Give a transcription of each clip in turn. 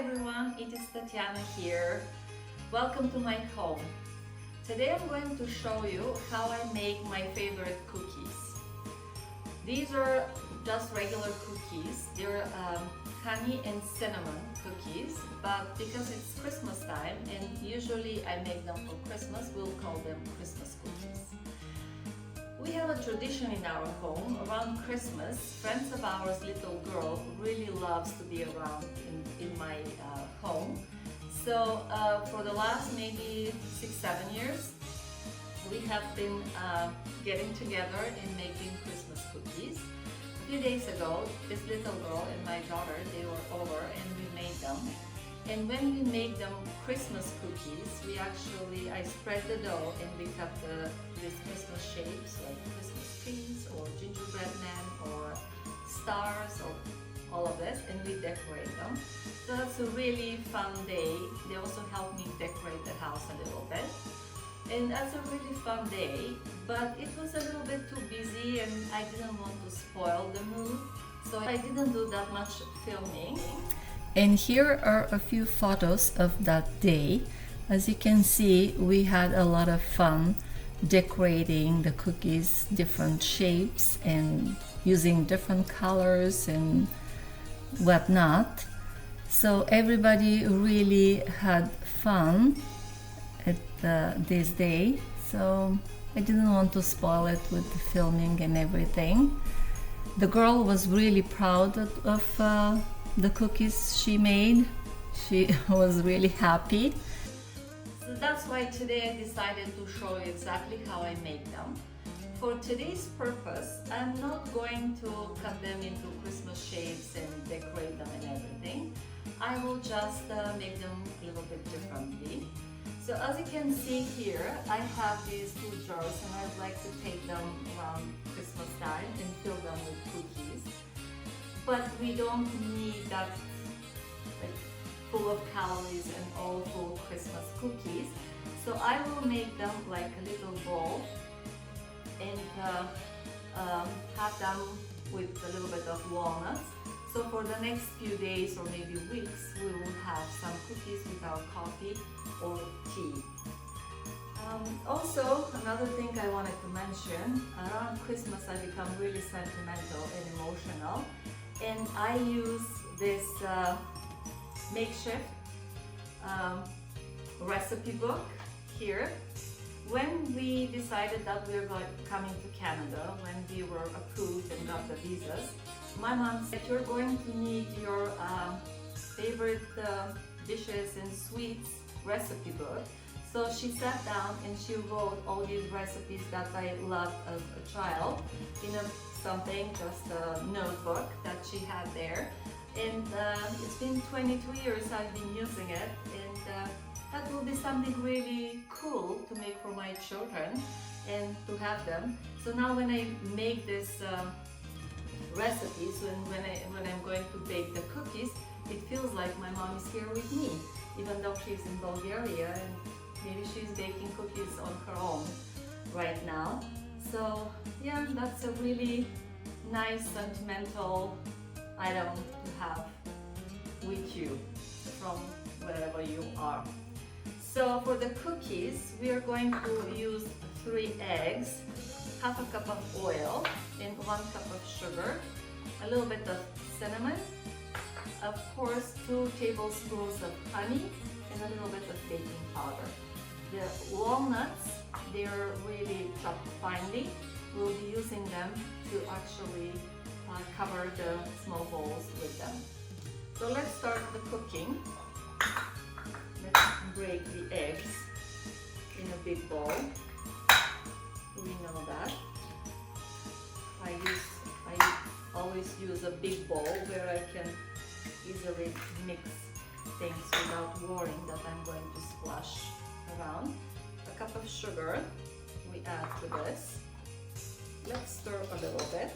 everyone, it is Tatiana here. Welcome to my home. Today I'm going to show you how I make my favorite cookies. These are just regular cookies. They're honey and cinnamon cookies, but because it's Christmas time and usually I make them for Christmas, we'll call them Christmas cookies. We have a tradition in our home. Around Christmas, friends of ours, little girl, really loves to be around in my home. So for the last maybe 6-7 years, we have been getting together and making Christmas cookies. A few days ago, this little girl and my daughter, they were over and we made them. And when we make them Christmas cookies, I spread the dough and we cut these Christmas shapes like Christmas trees or gingerbread men or stars or all of this, and we decorate them. So it's a really fun day. They also help me decorate the house a little bit. And that's a really fun day, but it was a little bit too busy and I didn't want to spoil the mood. So I didn't do that much filming. And here are a few photos of that day. As you can see, we had a lot of fun decorating the cookies, different shapes and using different colors and whatnot. So everybody really had fun at this day. So I didn't want to spoil it with the filming and everything. The girl was really proud of the cookies she made. She was really happy. So that's why today I decided to show you exactly how I make them. For today's purpose, I'm not going to cut them into Christmas shapes and decorate them and everything. I will just make them a little bit differently. So as you can see here, I have these two jars and I'd like to take them around Christmas time and fill them with cookies. But we don't need that full of calories and all full Christmas cookies. So I will make them like a little bowl and have them with a little bit of walnuts. So for the next few days or maybe weeks, we will have some cookies with our coffee or tea. Also, another thing I wanted to mention, around Christmas I become really sentimental and emotional. And I use this makeshift recipe book here. When we decided that we were coming to Canada, when we were approved and got the visas, my mom said, you're going to need your favorite dishes and sweets recipe book. So she sat down and she wrote all these recipes that I loved as a child in just a notebook that she had there. And it's been 22 years I've been using it, and that will be something really cool to make for my children and to have them. So now when I make this recipes, when I'm going to bake the cookies, it feels like my mom is here with me, even though she's in Bulgaria and maybe she's baking cookies on her own right now. So yeah, that's a really nice sentimental item to have with you from wherever you are. So for the cookies, we are going to use 3 eggs, half a cup of oil, and 1 cup of sugar, a little bit of cinnamon, of course 2 tablespoons of honey, and a little bit of baking powder. The walnuts, they're really chopped finely. We'll be using them to actually cover the small bowls with them. So let's start the cooking. Let's break the eggs in a big bowl. We know that. I always use a big bowl where I can easily mix things without worrying that I'm going to splash around. A cup of sugar we add to this. Let's stir a little bit.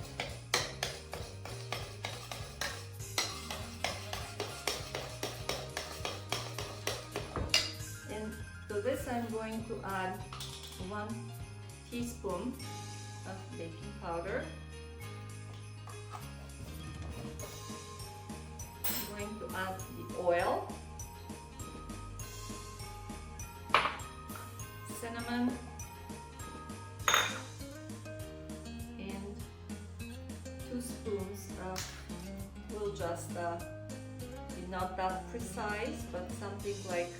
And to this I'm going to add 1 teaspoon of baking powder. I'm going to add the oil, cinnamon, and 2 spoons of, we'll just be not that precise, but something like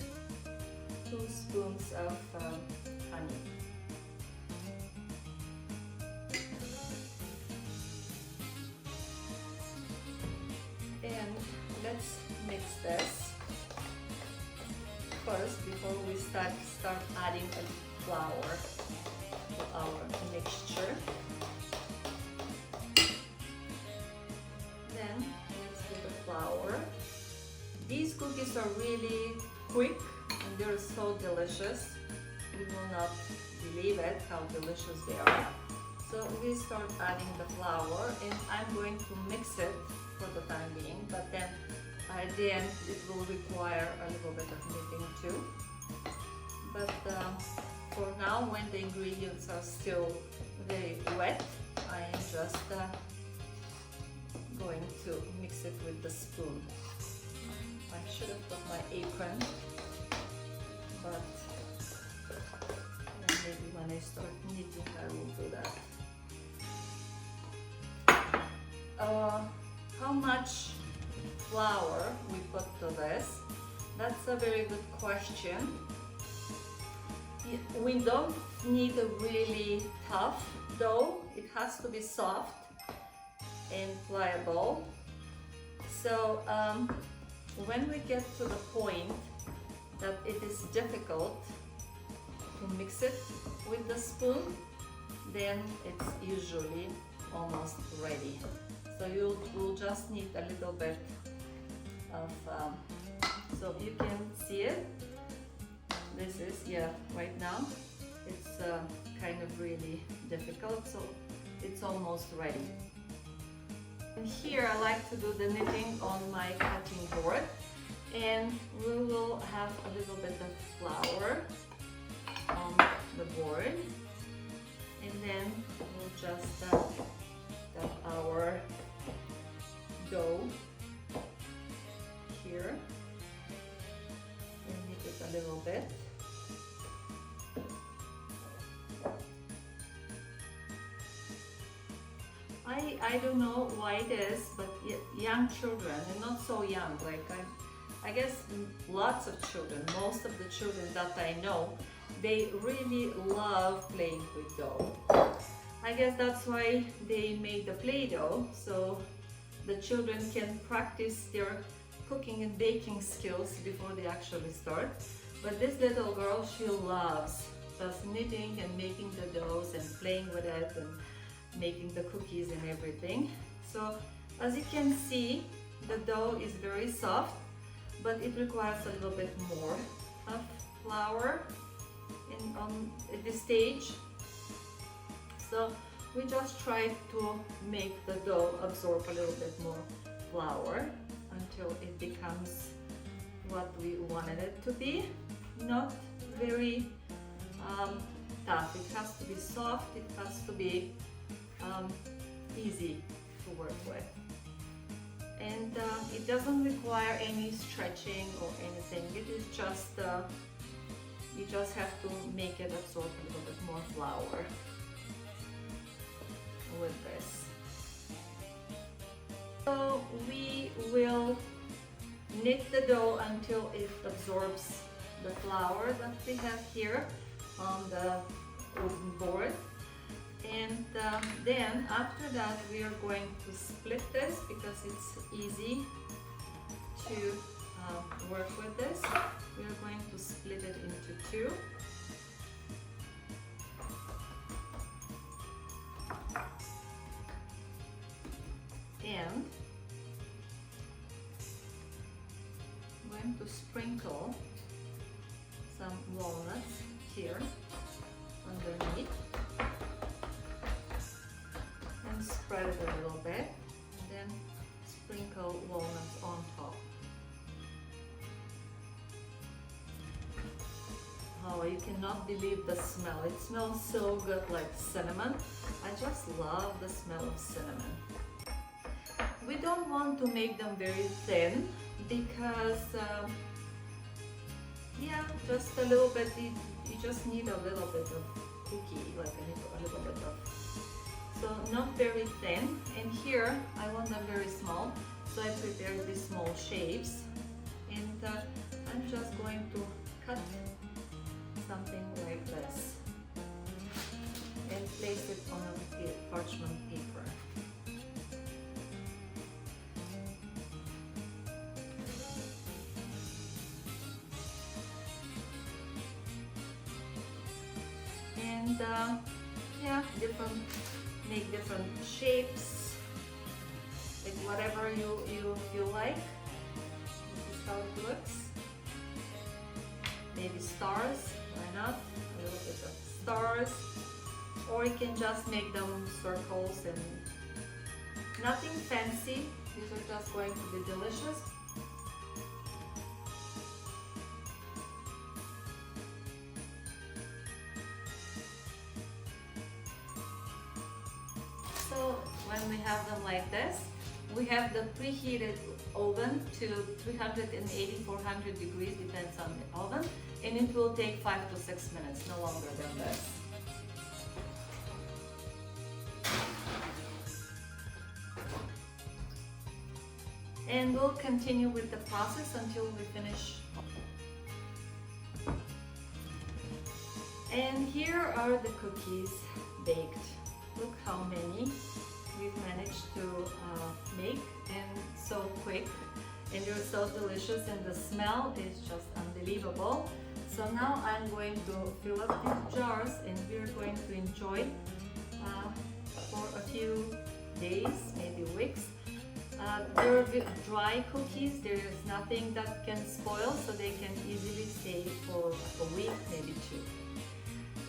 2 spoons of honey. And let's mix this first before we start adding the flour to our mixture. Then let's do the flour. These cookies are really quick and they're so delicious. You will not believe it how delicious they are. So we start adding the flour, and I'm going to mix it for the time being, but then at the end it will require a little bit of kneading too. But for now, when the ingredients are still very wet, I am just going to mix it with the spoon. I should have got my apron, but maybe when I start kneading I will do that. How much flour we put to this? That's a very good question. We don't need a really tough dough. It has to be soft and pliable. So when we get to the point that it is difficult to mix it with the spoon, then it's usually almost ready. So you'll just need a little bit of, so you can see it. This is, yeah, right now it's kind of really difficult, so it's almost ready. And here I like to do the knitting on my cutting board, and we will have a little bit of flour on the board, and then we'll just got our dough here and knead it a little bit. I don't know why it is, but young children, and not so young, like I guess lots of children, most of the children that I know, they really love playing with dough. I guess that's why they made the Play-Doh, so the children can practice their cooking and baking skills before they actually start. But this little girl, she loves just knitting and making the doughs and playing with it and making the cookies and everything. So as you can see, the dough is very soft, but it requires a little bit more of flour at this stage. So we just try to make the dough absorb a little bit more flour until it becomes what we wanted it to be. Not very tough. It has to be soft. It has to be easy to work with. And it doesn't require any stretching or anything. It is just, you just have to make it absorb a little bit more flour with this. So we will knit the dough until it absorbs the flour that we have here on the wooden board. And then after that we are going to split this because it's easy to work with this. We are going to split it into two. And I'm going to sprinkle some walnuts here underneath and spread it a little bit, and then sprinkle walnuts on top. Oh, you cannot believe the smell. It smells so good, like cinnamon. I just love the smell of cinnamon. We don't want to make them very thin because yeah, just a little bit, you just need a little bit of cookie, like a little bit of, so not very thin. And here I want them very small, so I prepared these small shapes, and I'm just going to cut something like this and place it on a parchment paper. And yeah, make different shapes, like whatever you feel like. This is how it looks. Maybe stars, why not? A little bit of stars. Or you can just make them circles and nothing fancy. These are just going to be delicious. So when we have them like this, we have the preheated oven to 380, 400 degrees, depends on the oven, and it will take 5 to 6 minutes, no longer than this. And we'll continue with the process until we finish. And here are the cookies baked. Look how many we've managed to make, and so quick, and they're so delicious, and the smell is just unbelievable. So now I'm going to fill up these jars, and we're going to enjoy for a few days, maybe weeks. They're dry cookies, there is nothing that can spoil, so they can easily stay for a week, maybe 2.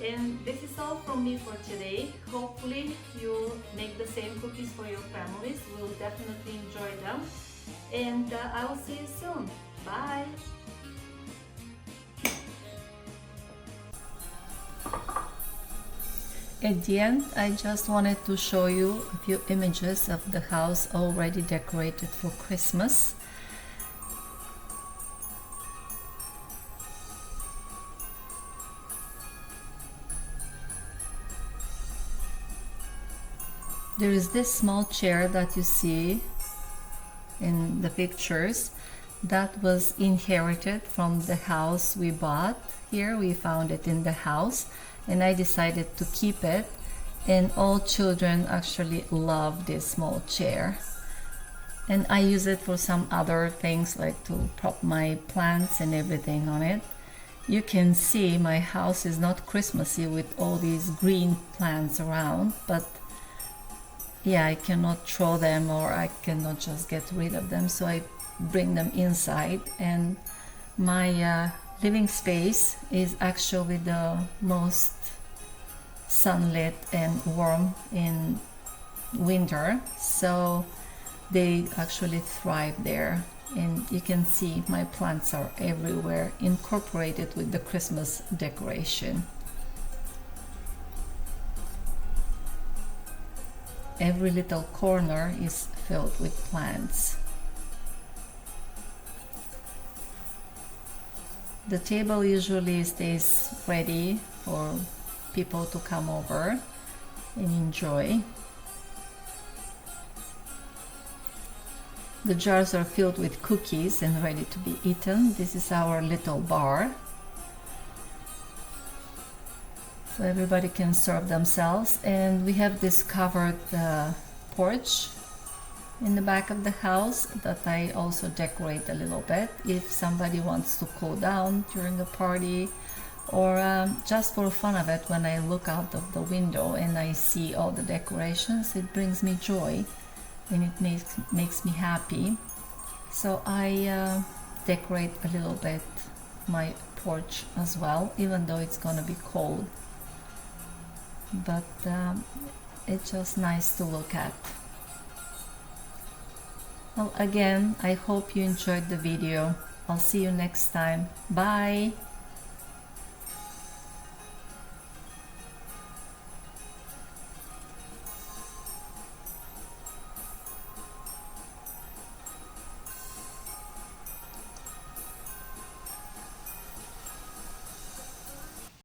And this is all from me for today. Hopefully you'll make the same cookies for your families. We'll definitely enjoy them. And I will see you soon. Bye! At the end, I just wanted to show you a few images of the house already decorated for Christmas. There is this small chair that you see in the pictures that was inherited from the house we bought. Here we found it in the house, and I decided to keep it, and all children actually love this small chair. And I use it for some other things, like to prop my plants and everything on it. You can see my house is not Christmassy with all these green plants around, but yeah, I cannot throw them, or I cannot just get rid of them, so I bring them inside. And my living space is actually the most sunlit and warm in winter, so they actually thrive there. And you can see my plants are everywhere, incorporated with the Christmas decoration. Every little corner is filled with plants. The table usually stays ready for people to come over and enjoy. The jars are filled with cookies and ready to be eaten. This is our little bar, so everybody can serve themselves. And we have this covered porch in the back of the house that I also decorate a little bit if somebody wants to cool down during the party, or just for fun of it. When I look out of the window and I see all the decorations, it brings me joy and it makes me happy. So I decorate a little bit my porch as well, even though it's gonna be cold, but it's just nice to look at. Well, again, I hope you enjoyed the video. I'll see you next time. Bye!